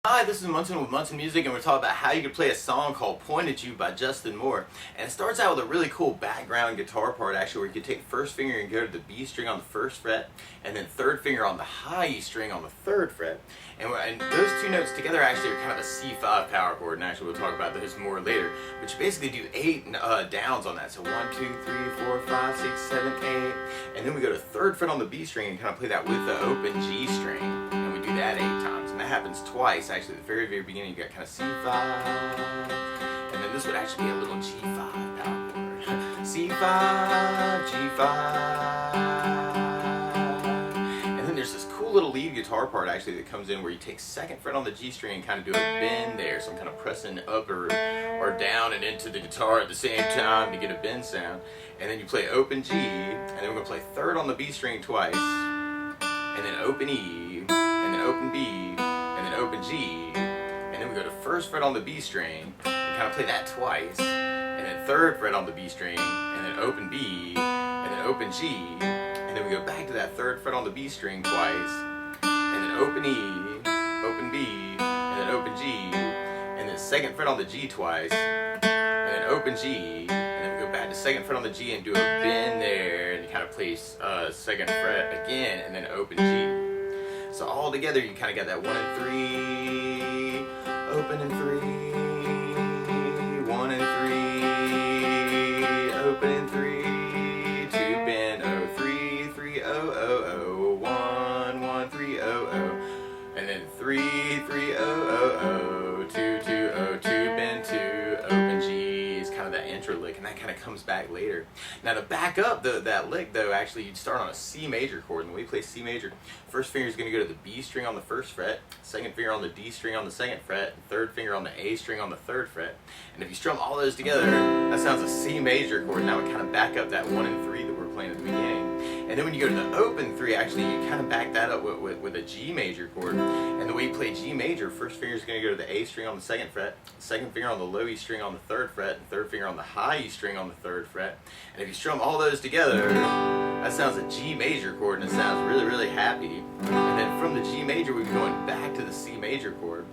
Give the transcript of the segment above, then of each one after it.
Hi, this is Munson with Munson Music, and we're talking about how you can play a song called Point at You by Justin Moore. And it starts out with a really cool background guitar part, actually, where you can take first finger and go to the B string on the first fret, and then third finger on the high E string on the third fret. And those two notes together actually are kind of a C5 power chord, and actually we'll talk about those more later. But you basically do 8 downs on that, so 1, 2, 3, 4, 5, 6, 7, 8. And then we go to third fret on the B string and kind of play that with the open G string, and we do that 8 times. And that happens twice, actually. At the very, very beginning, you got kind of C5, and then this would actually be a little G5 power chord. C5, G5. And then there's this cool little lead guitar part, actually, that comes in where you take second fret on the G string and kind of do a bend there. So I'm kind of pressing up or down and into the guitar at the same time to get a bend sound. And then you play open G, and then we're going to play third on the B string twice, and then open E, and then open B, open G, and then we go to first fret on the B string and kind of play that twice, and then third fret on the B string, and then open B, and then open G, and then we go back to that third fret on the B string twice, and then open E, open B, and then open G, and then second fret on the G twice, and then open G, and then we go back to second fret on the G and do a bend there, and you kind of play second fret again, and then open G. So all together you kind of got that 1 and 3, open and 3, 1 and 3, open and 3, 2 bend, 0, 3, 3, 0, 0, 0, 1, 1, 3, 0, 0, and then 3, 3, 0, 0, 0, 2, 2, 0, 2 bend, 2, open G. Kind of that intro lick, and that kind of comes back later. Now to back up that lick though, actually you'd start on a C major chord, and the way you play C major, first finger is going to go to the B string on the first fret, second finger on the D string on the second fret, and third finger on the A string on the third fret. And if you strum all those together, that sounds a C major chord. Now we kind of back up that 1 and 3 that we're playing at the beginning. And then when you go to the open 3, actually you kind of back that up with a G major chord. And the way you play G major, first finger is going to go to the A string on the second fret, second finger on the low E string on the third fret, and third finger on the high E string on the third fret. And if you strum all those together, that sounds a G major chord, and it sounds really, really happy. And then from the G major, we'd be going back to the C major chord.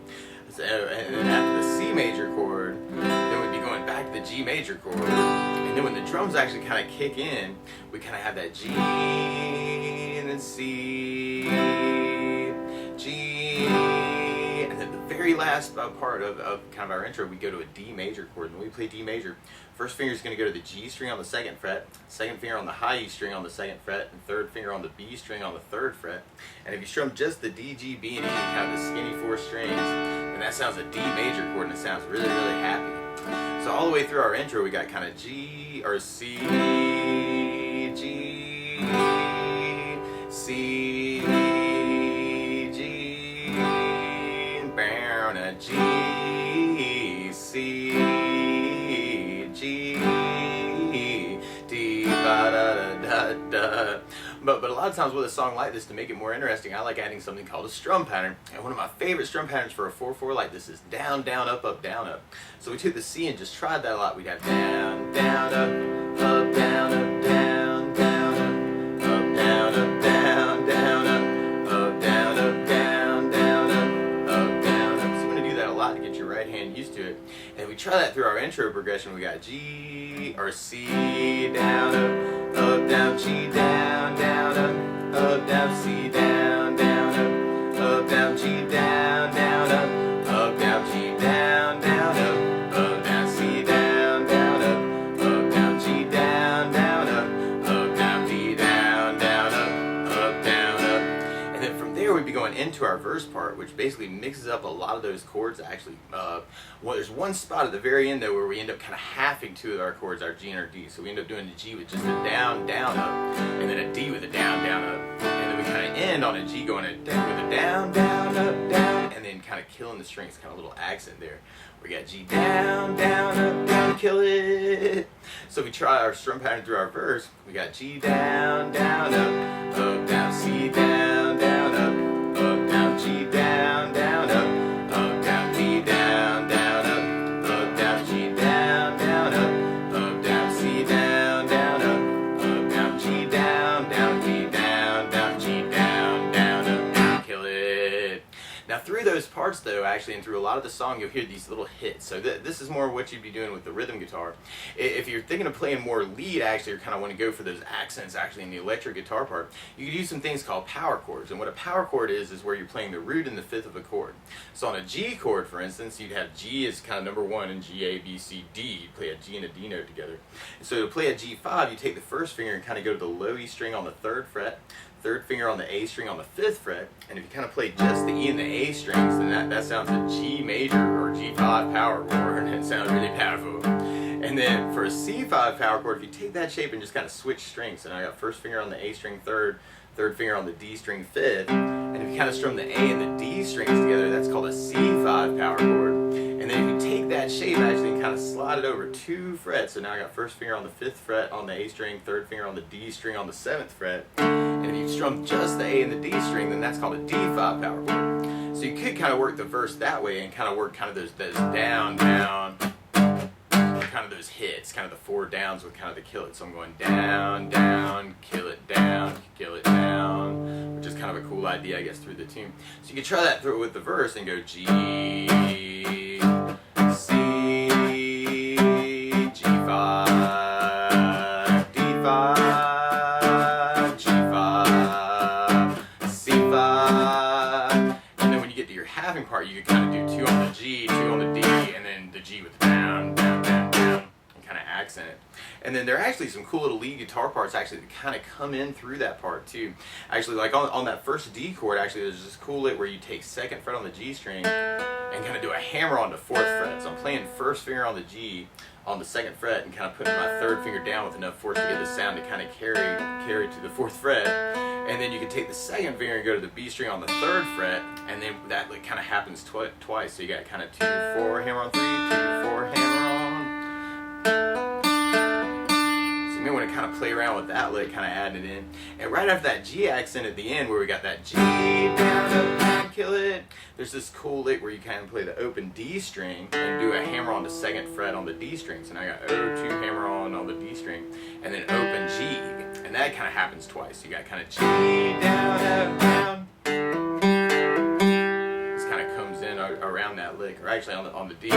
So, and then after the C major chord, then we'd be going back to the G major chord. And then when the drums actually kind of kick in, we kind of have that G, and then C, G, and then the very last part of kind of our intro, we go to a D major chord. And when we play D major, first finger is going to go to the G string on the second fret, second finger on the high E string on the second fret, and third finger on the B string on the third fret. And if you strum just the D, G, B, and E, kind of the skinny 4 strings, then that sounds a D major chord, and it sounds really, really happy. So all the way through our intro, we got kind of G, or C, G, C, G, bound, G, C, G, D, ba da da da da. But a lot of times with a song like this, to make it more interesting, I like adding something called a strum pattern. And one of my favorite strum patterns for a 4/4 like this is down, down, up, up, down, up. So we took the C and just tried that a lot. We'd have down, down, up, down, up, down, down, up, down, up, down, down, up, down, up, down, down, up, down, up. So we're going to do that a lot to get your right hand used to it. And we try that through our intro progression. We got G, or C, down, up, down, G, down, down, up, down, C, down, down, up, down, G, down, down, up, down, G, down, down, up, down, C, down, down, up, down, G, down, down, up, down, D, down, down, up, down, up. And then from there we'd be going into our verse part, which basically mixes up a lot of those chords actually. Well, there's one spot at the very end though where we end up kind of halving 2 of our chords, our G and our D. So we end up doing the G with just a down, down, up, and then a D with a down, down, up. And then we kind of end on a G going with a down, down, up, down, and then kind of killing the strings, kind of a little accent there. We got G down, down, up, down, kill it. So we try our strum pattern through our verse. We got G down, down, up, down, C down, down, up, down, G down, down, up, down, D down, down, up, down, G down, down, up, down, C down, down, up, down, G down, down, D down, down, G down, down, up, down, kill it. Now through those parts though, actually, and through a lot of the song, you'll hear these little hits. So this is more what you'd be doing with the rhythm guitar. If you're thinking of playing more lead, actually, or kind of want to go for those accents actually in the electric guitar part, you could use some things called power chords. And what a power chord is where you're playing the root and the fifth of a chord. So on a G chord, for instance, you'd have G as kind of number one in G, A, B, C, D. You'd play a G and a D note together. And so to play a G5, you take the first finger and kind of go to the low E string on the third fret, third finger on the A string on the fifth fret, and if you kind of play just the E and the A strings, then that sounds a G major or G5 power chord, and it sounds really powerful. And then for a C5 power chord, if you take that shape and just kind of switch strings, so now I got first finger on the A string third, third finger on the D string fifth, and if you kind of strum the A and the D strings together, that's called a C5 power chord. And then if you take that shape actually and kind of slide it over 2 frets, so now I got first finger on the 5th fret on the A string, third finger on the D string on the 7th fret, and if you strum just the A and the D string, then that's called a D5 power chord. So you could kind of work the verse that way and kind of work kind of those down, down, kind of those hits, kind of the 4 downs with kind of the kill it. So I'm going down, down, kill it down, which is kind of a cool idea, I guess, through the tune. So you could try that through with the verse and go G, C, G5, D5, G5, C5. And then when you get to your halving part, you could kind of do 2 on the G, 2 on the D, and then the G with the down, down, down, down, and kind of accent it. And then there are actually some cool little lead guitar parts actually that kind of come in through that part too. Actually, like on that first D chord, actually there's this cool lick where you take 2nd fret on the G string and kind of do a hammer on the 4th fret. So I'm playing first finger on the G on the 2nd fret and kind of putting my 3rd finger down with enough force to get the sound to kind of carry to the 4th fret. And then you can take the 2nd finger and go to the B string on the 3rd fret, and then that like kind of happens twice. So you got kind of 2, 4, hammer on 3, 2, 4, hammer on. You may want to kind of play around with that lick, kind of adding it in. And right after that G accent at the end where we got that G, down, up, down, kill it, there's this cool lick where you kind of play the open D string and do a hammer on the 2nd fret on the D string. So now I got O2 hammer on the D string, and then open G. And that kind of happens twice. So you got kind of G, down, up, down. This kind of comes in around that lick, or actually on the D.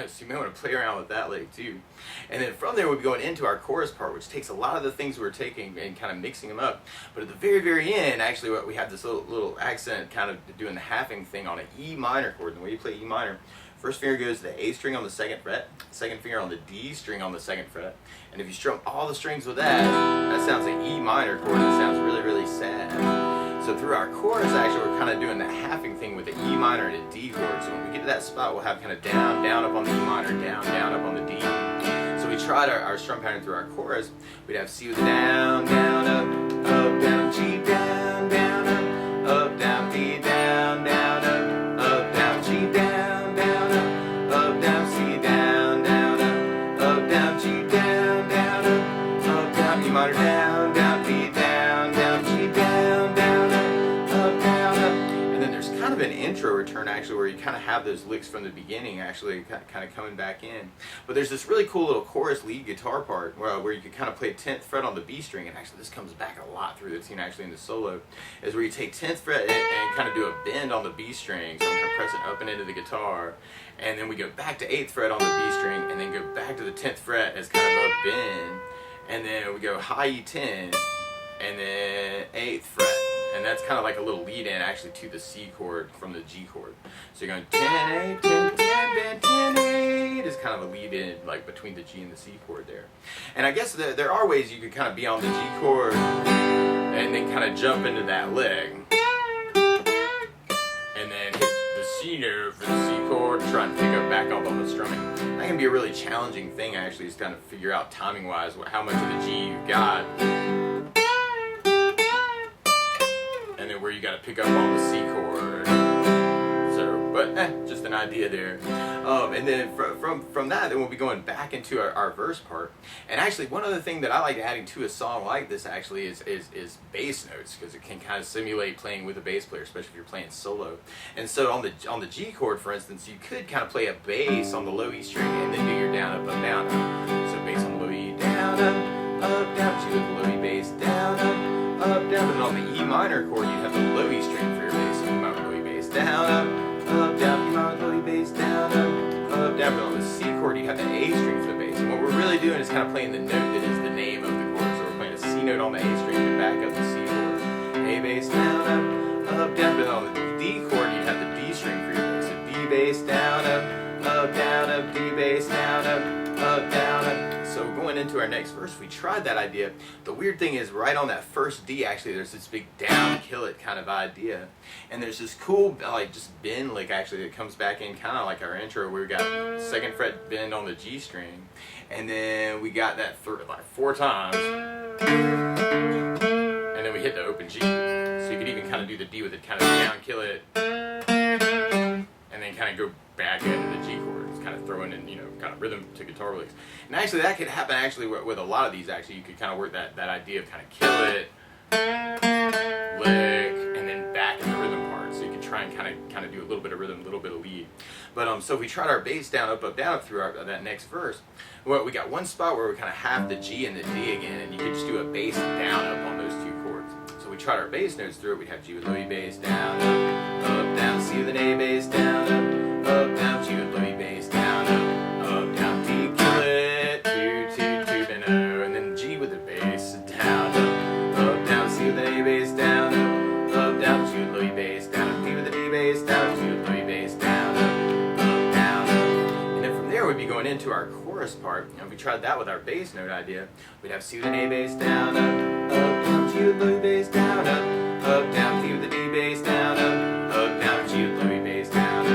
So you may want to play around with that lick too. And then from there we'll be going into our chorus part, which takes a lot of the things we're taking and kind of mixing them up. But at the very, very end, actually what we have this little accent kind of doing the halving thing on an E minor chord. And the way you play E minor, first finger goes to the A string on the 2nd fret, 2nd finger on the D string on the 2nd fret. And if you strum all the strings with that sounds like E minor chord. It sounds really, really sad. So through our chorus, actually, we're kind of doing the halving thing with the E minor and a D chord. So when we get to that spot, we'll have kind of down, down up on the E minor, down, down up on the D. So we tried our strum pattern through our chorus. We'd have C with a down, down, up, down, G, down, down, up, down, B, down, down, up, down, G, down, down, up, down, C, down, down, up, down, G, down, down, up, down, E minor, down, down, B, down, down, G, down, down, up, down, up. And then there's kind of an intro return actually where you kind of have those licks from the beginning actually kind of coming back in. But there's this really cool little chorus lead guitar part where you can kind of play 10th fret on the B string, and actually this comes back a lot through the tune actually in the solo, is where you take 10th fret and kind of do a bend on the B string. So I'm going to press it up and into the guitar, and then we go back to 8th fret on the B string, and then go back to the 10th fret as kind of a bend, and then we go high E10, and then 8th fret. And that's kind of like a little lead in actually to the C chord from the G chord. So you're going 10, 8, 10, 10, 10, 8 is kind of a lead in like between the G and the C chord there. And I guess there are ways you could kind of be on the G chord and then kind of jump into that lick. And then hit the C note for the C chord and try and pick up back up on the strumming. That can be a really challenging thing actually, is kind of figure out timing wise how much of the G you've got. And then where you got to pick up on the C chord. So, but just an idea there. And then from that, then we'll be going back into our verse part. And actually, one other thing that I like adding to a song like this actually is bass notes, because it can kind of simulate playing with a bass player, especially if you're playing solo. And so on the G chord, for instance, you could kind of play a bass on the low E string and then do your down, up, down, up. So bass on the low E, down, up, down, G with the low E bass, down, up, up, down. And on the E minor chord, you have the low E string for your bass. So E minor, low E bass, down, up, down. E minor, low E bass, down, up, down. But on the C chord, you have the A string for the bass. And what we're really doing is kind of playing the note that is the name of the chord. So we're playing a C note on the A string to back up the C chord. A bass, down, up, down. But on the D chord, you have the D string for your bass. So D bass, down, up, D bass, down, up, down, up. So going into our next verse, we tried that idea. The weird thing is, right on that first D, actually, there's this big down, kill it kind of idea. And there's this cool, like, just bend lick, actually, that comes back in kind of like our intro, where we got 2nd fret bend on the G string. And then we got that like 4 times. And then we hit the open G. So you could even kind of do the D with it, kind of down, kill it. And then kind of go back into the G chord. It's kind of throwing in, you know, kind of rhythm to guitar licks. And actually that could happen actually with a lot of these. Actually, you could kind of work that idea of kind of kill it, lick, and then back in the rhythm part. So you can try and kind of do a little bit of rhythm, a little bit of lead. But so if we tried our bass down, up, down, up through that next verse, well, we got one spot where we kind of have the G and the D again, and you could just do a bass down, up on those 2 chords. So we tried our bass notes through it. We'd have G with low E bass, down, up, down, C with an A bass, down, up, down, G with low E bass, down, up, down, D, kill it, 2, bend, O, and then G with the bass, down, up, down, C with an A bass, down, up, down, G with low E bass, down, D with the D bass, down, G with low E bass, down, down, and then from there we'd be going into our chorus part. And if we tried that with our bass note idea, we'd have C with an A bass, down, down, G with low E bass, down, down, D with the D bass, down, down, G with low E bass, down,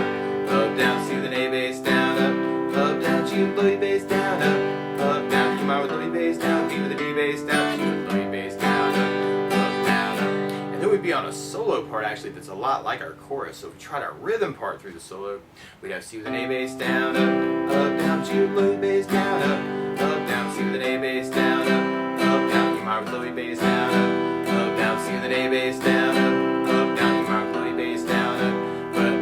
down, C with an A bass, down, down, G with low E bass, down, down, E minor with low E bass, down, D with the D bass, down, G with low E bass, down, down, and then we'd be on a solo part actually that's a lot like our chorus. So if we tried our rhythm part through the solo, we'd have C with an A bass, down, down, G with low E bass, down, down, C with an A bass, down, down, E minor with low E bass, down, down, C with an A bass, down, down, E minor with low E bass, down,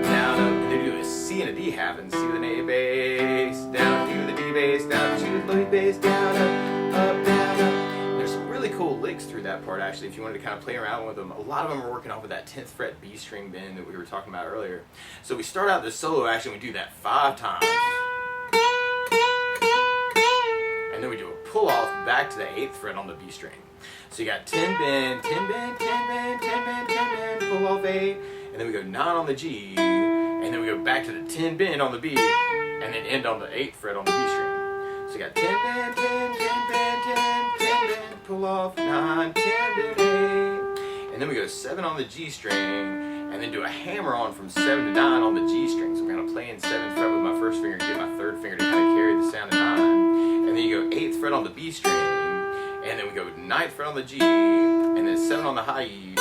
down, and then we do a C and a D half, and C with an A bass, down, D with a D bass, down, G with low E bass, down, down. There's some really cool licks through that part actually, if you wanted to kind of play around with them. A lot of them are working off of that 10th fret B string bend that we were talking about earlier. So we start out the solo action, we do that 5 times. And then we do a pull off back to the 8th fret on the B string. So you got 10 bend, 10 bend, 10 bend, 10 bend, 10 bend, pull off 8, and then we go 9 on the G, and then we go back to the 10 bend on the B, and then end on the 8th fret on the B string. So you got 10 bend, 10, 10 bend, 10, 10 bend, pull off 9, 10 bend, 8, and then we go 7 on the G string, and then do a hammer on from 7 to 9 on the G string. So I'm going to play in 7th fret with my 1st finger and get my 3rd finger to kind of carry the sound of 9. And then you go 8th fret on the B string, and then we go 9th fret on the G, and then 7 on the high E,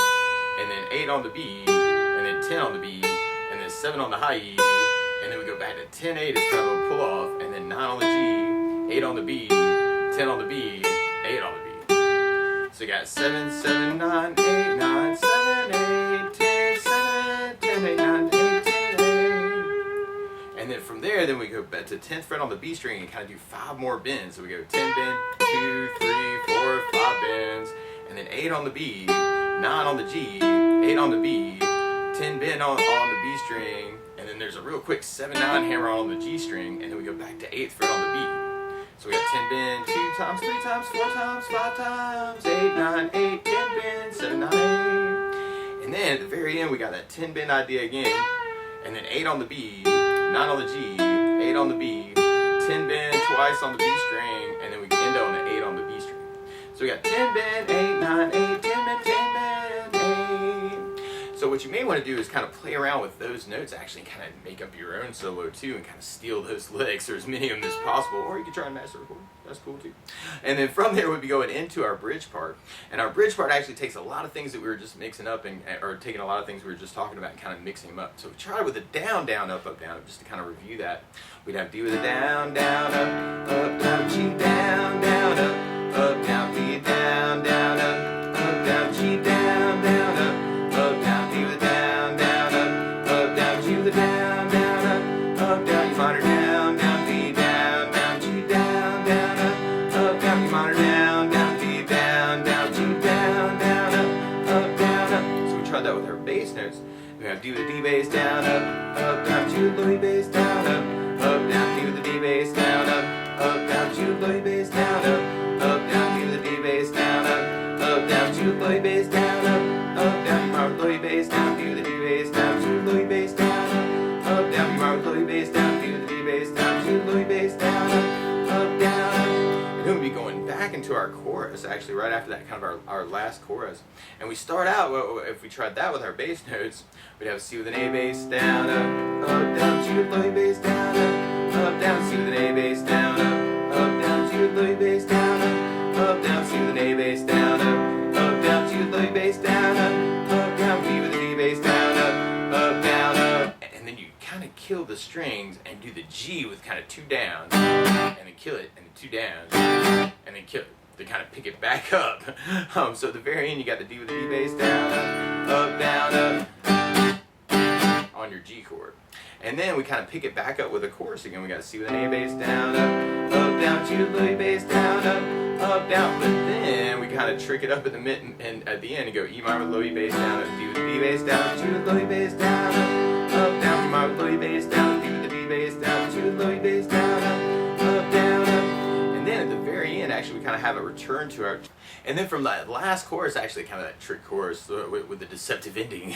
and then 8 on the B, and then 10 on the B, and then 7 on the high E, and then we go back to 10, 8 is kind of a pull off, and then 9 on the G, 8 on the B, 10 on the B, 8 on the B. So you got 7, 7, 9, 8, 9, 7, 8, 10, 7, 10, 8, 9, 8, 10, 8. And then from there, then we go back to 10th fret on the B string and kind of do 5 more bends. So we go 10 bend, 2, 3, 4, 5 bends, and then 8 on the B, 9 on the G, 8 on the B, 10 bend on the B string, and then there's a real quick 7, 9 hammer on the G string, and then we go back to 8th fret on the B. So we got 10 bend, 2 times, 3 times, 4 times, 5 times, 8, 9, 8, 10 bend, 7, 9, 8. And then at the very end we got that 10 bend idea again, and then 8 on the B, 9 on the G, 8 on the B, 10 bend twice on the B string, and then we end on the 8 on the B string. So we got 10 bend, 8, 9, 8, 10 bend, 10 bend, 8. So what you may want to do is kind of play around with those notes, actually kind of make up your own solo too, and kind of steal those licks, or as many of them as possible, or you can try and master record. That's cool too. And then from there we'll be going into our bridge part. And our bridge part actually takes a lot of things that we were just mixing up, or taking a lot of things we were just talking about and kind of mixing them up. So we tried with a down, down, up, down, just to kind of review that. We'd have D with a down, down, up, down, G, down, down, up, down, B, down, down, up, down, G, down, down, up, down, D with a down, down, up, down, G with a down, down, up, down, E minor, down, down, B, down, down, G, down, down, up, down, E minor, down, down, B, down, down, G, down, down, bass notes. We have D with the D bass down, up, down, G with the low bass down, up, down, D with the D bass down, up, down, G with the low bass down, up, down, D with the D bass down, up, down, G with the low bass down, up, down, B minor with the low bass down, D with the D bass down, G with the low bass down, up, down, B minor with the low bass down, D with the D bass down, G with the low bass down, up, down. And then we'll be going back into our chorus, actually, right after that, kind of our last chorus. And we start out, well, if we tried that with our bass notes, we'd have C with an A bass down, up, down, G with low bass down, up, down, C with an A bass down, up, down, G with low bass down, up, down, C with an A bass down, up, down, G with low bass down, up, down, B with a D bass down, up, down, up. And then you kind of kill the strings and do the G with kind of two downs, and then kill it, and then two downs, and then kill it. To kind of pick it back up. So at the very end, you got the D with the D bass down, down, up, on your G chord. And then we kind of pick it back up with a chorus again. We got C with an A bass down, up, down, G with the A bass down, up, down. But then we kind of trick it up at the mid and at the end and go E minor with low E bass down, D with the D bass down, G with low E bass down, up, down, B minor with low E bass down, D with the D bass down, G with low E bass down, up, down, up. And then at the very end, actually, we kind of have a return to our... And then from that last chorus, actually kind of that trick chorus with the deceptive ending,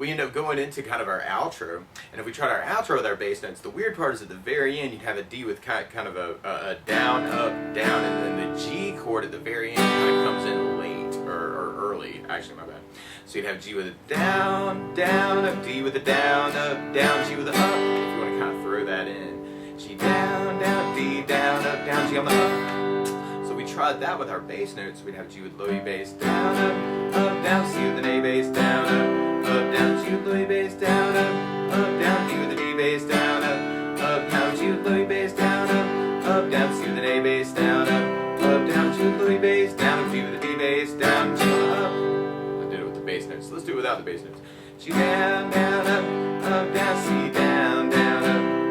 we end up going into kind of our outro. And if we tried our outro with our bass notes, the weird part is at the very end, you'd have a D with kind of a down, up, down, and then the G chord at the very end kind of comes in late, or early, actually, my bad. So you'd have G with a down, down, up, D with a down, up, down, G with a up, if you want to kind of throw that in. G down, down, D down, up, down, G on the up. So we tried that with our bass notes. We'd have G with low E bass down, up, down, C with an A bass down, up, down, G with low E bass down, up, down, D with a D bass down, up, down, G with low E bass down, up, down, C with an A bass down, up, down, G with low E bass down, up, D with a D bass down, G on the up. I did it with the bass notes. So let's do it without the bass notes. G down, down, up, down, C down, down,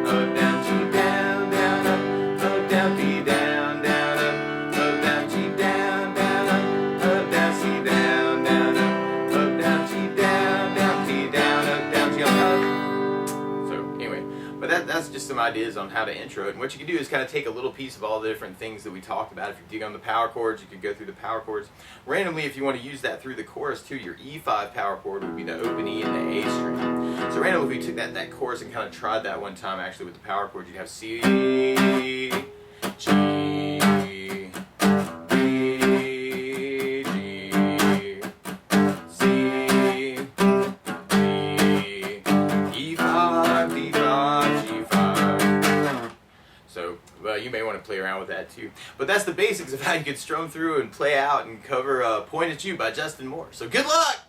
up, down, G down, down, up, down, D down, down, up, down, G down, down, up, down, C down, down, up, down, G down, down, D down, down, G on up. So anyway, but that's just some ideas on how to intro it. And what you can do is kind of take a little piece of all the different things that we talked about. If you dig on the power chords, you could go through the power chords. Randomly, if you want to use that through the chorus too, your E5 power chord would be the open E and the A string. So randomly, if we took that chorus and kind of tried that one time actually with the power chord, you'd have C, G, B, G, C, D, E5, D5, G5. So you may want to play around with that too. But that's the basics of how you can strum through and play out and cover Point at You by Justin Moore. So good luck!